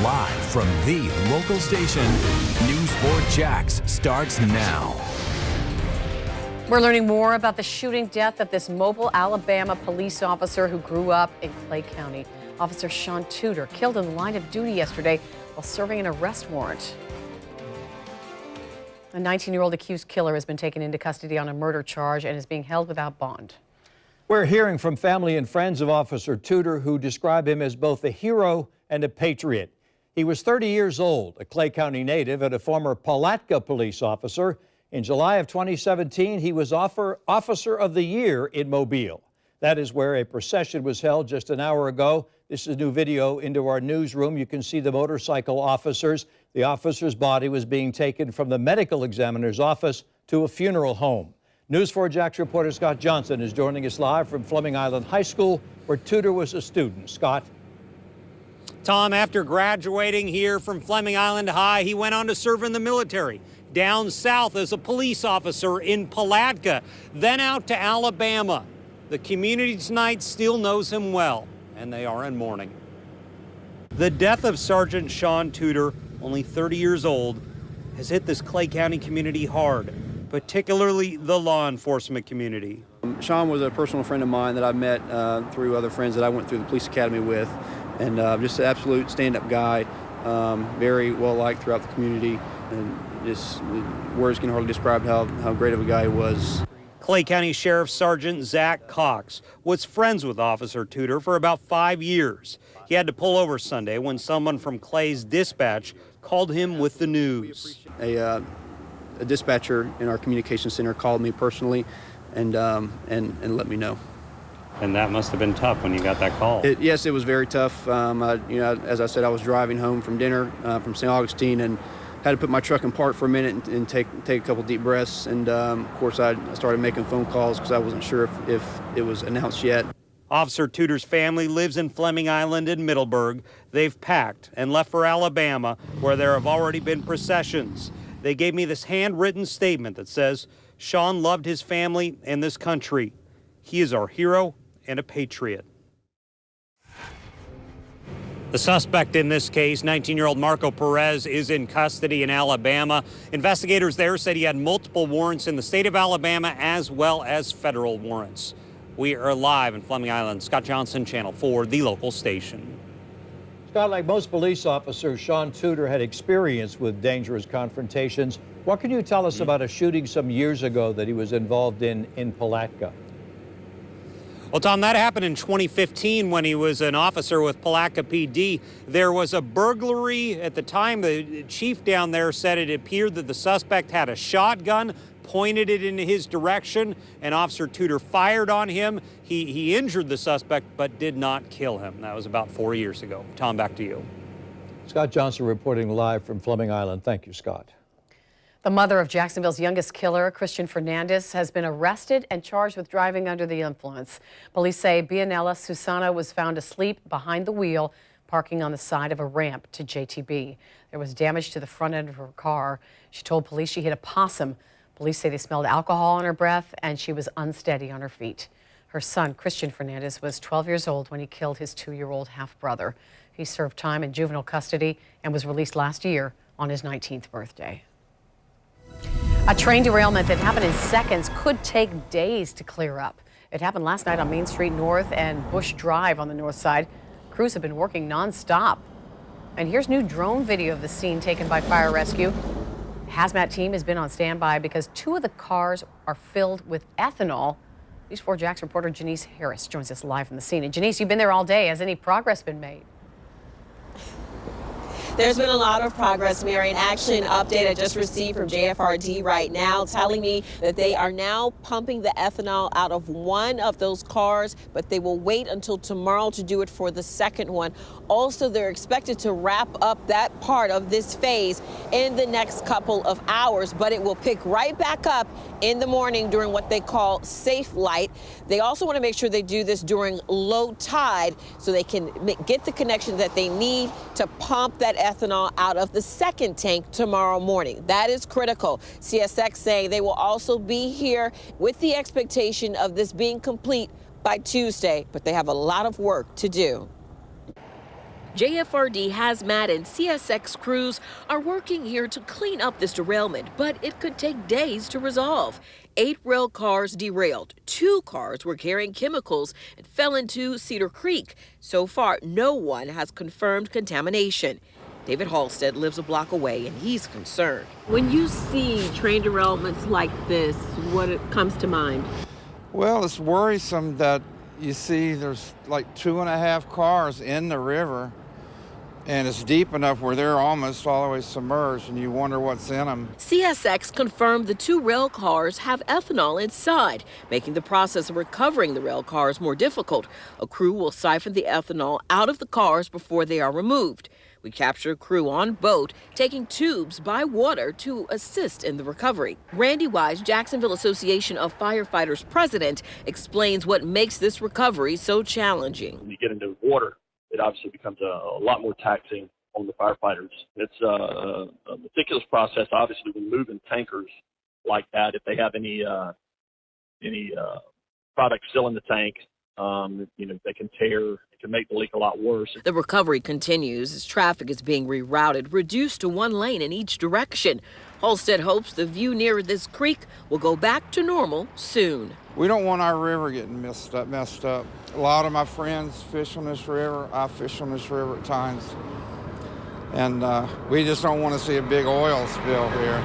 Live from the local station, News 4 Jax starts now. We're learning more about the shooting death of this Mobile, Alabama police officer who grew up in Clay County. Officer Sean Tudor killed in the line of duty yesterday while serving an arrest warrant. A 19-year-old accused killer has been taken into custody on a murder charge and is being held without bond. We're hearing from family and friends of Officer Tudor, who describe him as both a hero and a patriot. He was 30 years old, a Clay County native and a former Palatka police officer. In July of 2017, he was Officer of the Year in Mobile. That is where a procession was held just an hour ago. This is new video into our newsroom. You can see the motorcycle officers. The officer's body was being taken from the medical examiner's office to a funeral home. News 4 Jax reporter Scott Johnson is joining us live from Fleming Island High School, where Tudor was a student. Scott. Tom, after graduating here from Fleming Island High, he went on to serve in the military. Down south as a police officer in Palatka, then out to Alabama. The community tonight still knows him well, and they are in mourning. The death of Sergeant Sean Tudor, only 30 years old, has hit this Clay County community hard, particularly the law enforcement community. Sean was a personal friend of mine that I met through other friends that I went through the police academy with, and just an absolute stand-up guy, very well-liked throughout the community, and just words can hardly describe how great of a guy he was. Clay County Sheriff Sergeant Zach Cox was friends with Officer Tudor for about 5 years. He had to pull over Sunday when someone from Clay's dispatch called him with the news. A dispatcher in our communication center called me personally and let me know. And that must have been tough when you got that call. Yes, it was very tough. As I said, I was driving home from dinner from St. Augustine and had to put my truck in park for a minute and take a couple deep breaths. And of course, I started making phone calls because I wasn't sure if it was announced yet. Officer Tudor's family lives in Fleming Island in Middleburg. They've packed and left for Alabama, where there have already been processions. They gave me this handwritten statement that says, Sean loved his family and this country. He is our hero and a patriot. The suspect in this case, 19-year-old Marco Perez, is in custody in Alabama. Investigators there said he had multiple warrants in the state of Alabama as well as federal warrants. We are live in Fleming Island. Scott Johnson, Channel 4, the local station. Scott, like most police officers, Sean Tudor had experience with dangerous confrontations. What can you tell us about a shooting some years ago that he was involved in Palatka? Well, Tom, that happened in 2015 when he was an officer with Palatka PD. There was a burglary at the time. The chief down there said it appeared that the suspect had a shotgun, pointed it in his direction, and Officer Tudor fired on him. He injured the suspect but did not kill him. That was about 4 years ago. Tom, back to you. Scott Johnson reporting live from Fleming Island. Thank you, Scott. The mother of Jacksonville's youngest killer, Christian Fernandez, has been arrested and charged with driving under the influence. Police say Bianella Susana was found asleep behind the wheel, parking on the side of a ramp to JTB. There was damage to the front end of her car. She told police she hit a possum. Police say they smelled alcohol on her breath and she was unsteady on her feet. Her son, Christian Fernandez, was 12 years old when he killed his 2-year-old half-brother. He served time in juvenile custody and was released last year on his 19th birthday. A train derailment that happened in seconds could take days to clear up. It happened last night on Main Street North and Bush Drive on the north side. Crews have been working nonstop. And here's new drone video of the scene taken by fire rescue. The hazmat team has been on standby because 2 of the cars are filled with ethanol. News 4 Jax reporter Janice Harris joins us live from the scene. And Janice, you've been there all day. Has any progress been made? There's been a lot of progress, Mary, and actually an update I just received from JFRD right now telling me that they are now pumping the ethanol out of one of those cars, but they will wait until tomorrow to do it for the second one. Also, they're expected to wrap up that part of this phase in the next couple of hours, but it will pick right back up in the morning during what they call safe light. They also want to make sure they do this during low tide so they can get the connection that they need to pump that ethanol out of the second tank tomorrow morning. That is critical. CSX saying they will also be here with the expectation of this being complete by Tuesday, but they have a lot of work to do. JFRD hazmat and CSX crews are working here to clean up this derailment, but it could take days to resolve. 8 rail cars derailed. 2 cars were carrying chemicals and fell into Cedar Creek. So far, no one has confirmed contamination. David Halstead lives a block away, and he's concerned. When you see train derailments like this, what comes to mind? Well, it's worrisome that you see there's like 2.5 cars in the river, and it's deep enough where they're almost all the way submerged, and you wonder what's in them. CSX confirmed the 2 rail cars have ethanol inside, making the process of recovering the rail cars more difficult. A crew will siphon the ethanol out of the cars before they are removed. We captured a crew on boat taking tubes by water to assist in the recovery. Randy Wise, Jacksonville Association of Firefighters president, explains what makes this recovery so challenging. When you get into water, it obviously becomes a lot more taxing on the firefighters. It's a meticulous process. Obviously, when moving tankers like that, if they have any product still in the tank, they can tear. Can make the leak a lot worse. The recovery continues as traffic is being rerouted, reduced to 1 lane in each direction. Halstead hopes the view near this creek will go back to normal soon. We don't want our river getting messed up. A lot of my friends fish on this river. I fish on this river at times. And we just don't want to see a big oil spill here.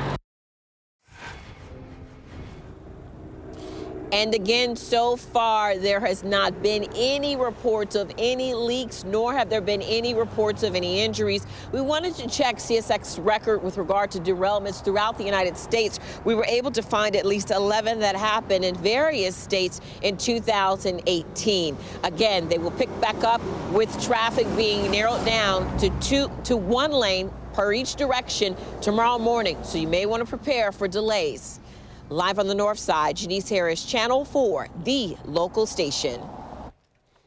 And again, so far, there has not been any reports of any leaks, nor have there been any reports of any injuries. We wanted to check CSX's record with regard to derailments throughout the United States. We were able to find at least 11 that happened in various states in 2018. Again, they will pick back up with traffic being narrowed down to 1 lane per each direction tomorrow morning. So you may want to prepare for delays. Live on the north side, Janice Harris, Channel 4, the local station.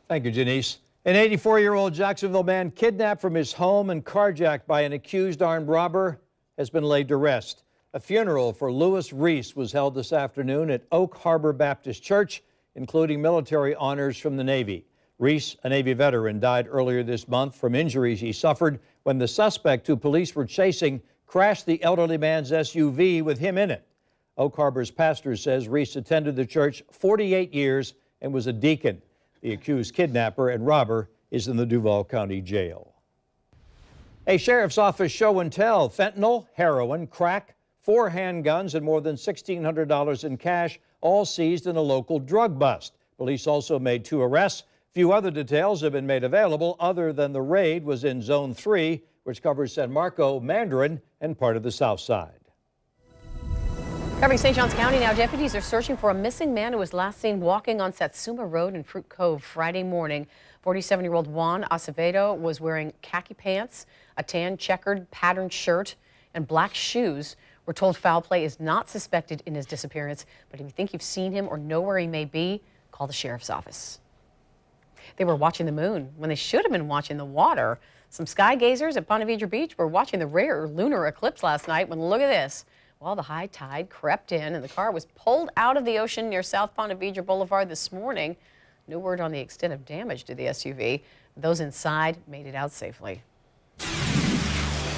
Thank you, Janice. An 84-year-old Jacksonville man kidnapped from his home and carjacked by an accused armed robber has been laid to rest. A funeral for Lewis Reese was held this afternoon at Oak Harbor Baptist Church, including military honors from the Navy. Reese, a Navy veteran, died earlier this month from injuries he suffered when the suspect who police were chasing crashed the elderly man's SUV with him in it. Oak Harbor's pastor says Reese attended the church 48 years and was a deacon. The accused kidnapper and robber is in the Duval County Jail. A sheriff's office show and tell: fentanyl, heroin, crack, 4 handguns, and more than $1,600 in cash, all seized in a local drug bust. Police also made 2 arrests. Few other details have been made available other than the raid was in Zone 3, which covers San Marco, Mandarin, and part of the South Side. Covering St. Johns County now, deputies are searching for a missing man who was last seen walking on Satsuma Road in Fruit Cove Friday morning. 47-year-old Juan Acevedo was wearing khaki pants, a tan checkered patterned shirt, and black shoes. We're told foul play is not suspected in his disappearance, but if you think you've seen him or know where he may be, call the sheriff's office. They were watching the moon when they should have been watching the water. Some sky gazers at Ponte Vedra Beach were watching the rare lunar eclipse last night when, look at this. Well, the high tide crept in and the car was pulled out of the ocean near South Ponte Vedra Boulevard this morning. No word on the extent of damage to the SUV. Those inside made it out safely.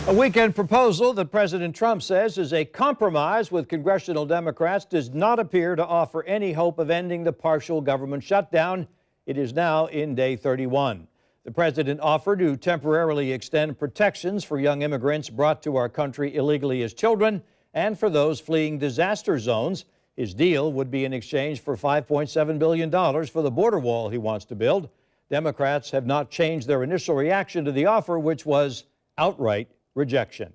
A weekend proposal that President Trump says is a compromise with congressional Democrats does not appear to offer any hope of ending the partial government shutdown. It is now in day 31. The president offered to temporarily extend protections for young immigrants brought to our country illegally as children and for those fleeing disaster zones. His deal would be in exchange for $5.7 billion for the border wall he wants to build. Democrats have not changed their initial reaction to the offer, which was outright rejection.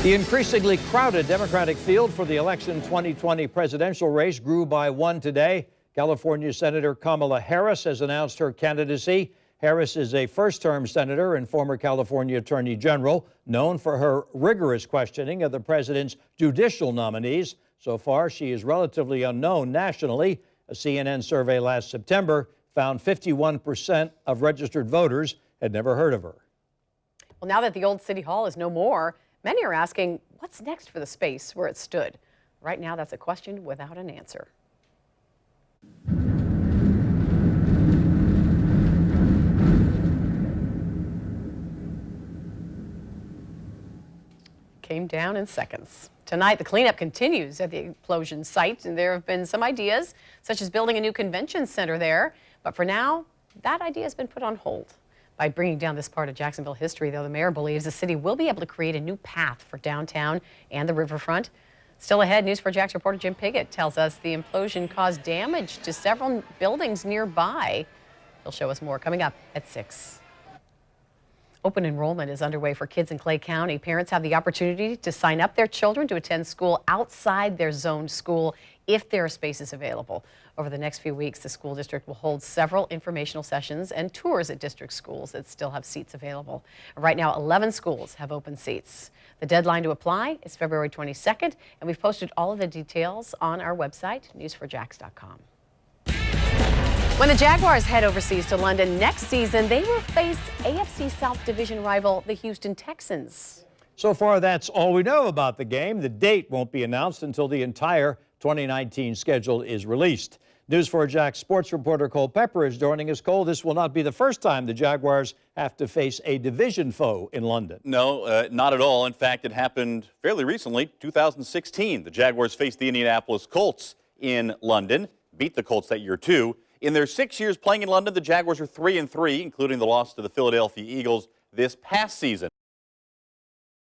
The increasingly crowded Democratic field for the election 2020 presidential race grew by 1 today. California Senator Kamala Harris has announced her candidacy. Harris is a first-term senator and former California Attorney General, known for her rigorous questioning of the president's judicial nominees. So far, she is relatively unknown nationally. A CNN survey last September found 51% of registered voters had never heard of her. Well, now that the old City Hall is no more, many are asking, what's next for the space where it stood? Right now, that's a question without an answer. came down in seconds. Tonight, the cleanup continues at the explosion site, and there have been some ideas, such as building a new convention center there. But for now, that idea has been put on hold. By bringing down this part of Jacksonville history, though, the mayor believes the city will be able to create a new path for downtown and the riverfront. Still ahead, News4JAX reporter Jim Piggott tells us the implosion caused damage to several buildings nearby. He'll show us more coming up at 6. Open enrollment is underway for kids in Clay County. Parents have the opportunity to sign up their children to attend school outside their zoned school if there are spaces available. Over the next few weeks, the school district will hold several informational sessions and tours at district schools that still have seats available. Right now, 11 schools have open seats. The deadline to apply is February 22nd, and we've posted all of the details on our website, news4jax.com. When the Jaguars head overseas to London next season, they will face AFC South Division rival, the Houston Texans. So far, that's all we know about the game. The date won't be announced until the entire 2019 schedule is released. News4JAX sports reporter Cole Pepper is joining us. Cole, this will not be the first time the Jaguars have to face a division foe in London. No, not at all. In fact, it happened fairly recently, 2016. The Jaguars faced the Indianapolis Colts in London, beat the Colts that year too. In their 6 years playing in London, the Jaguars are 3-3, including the loss to the Philadelphia Eagles this past season.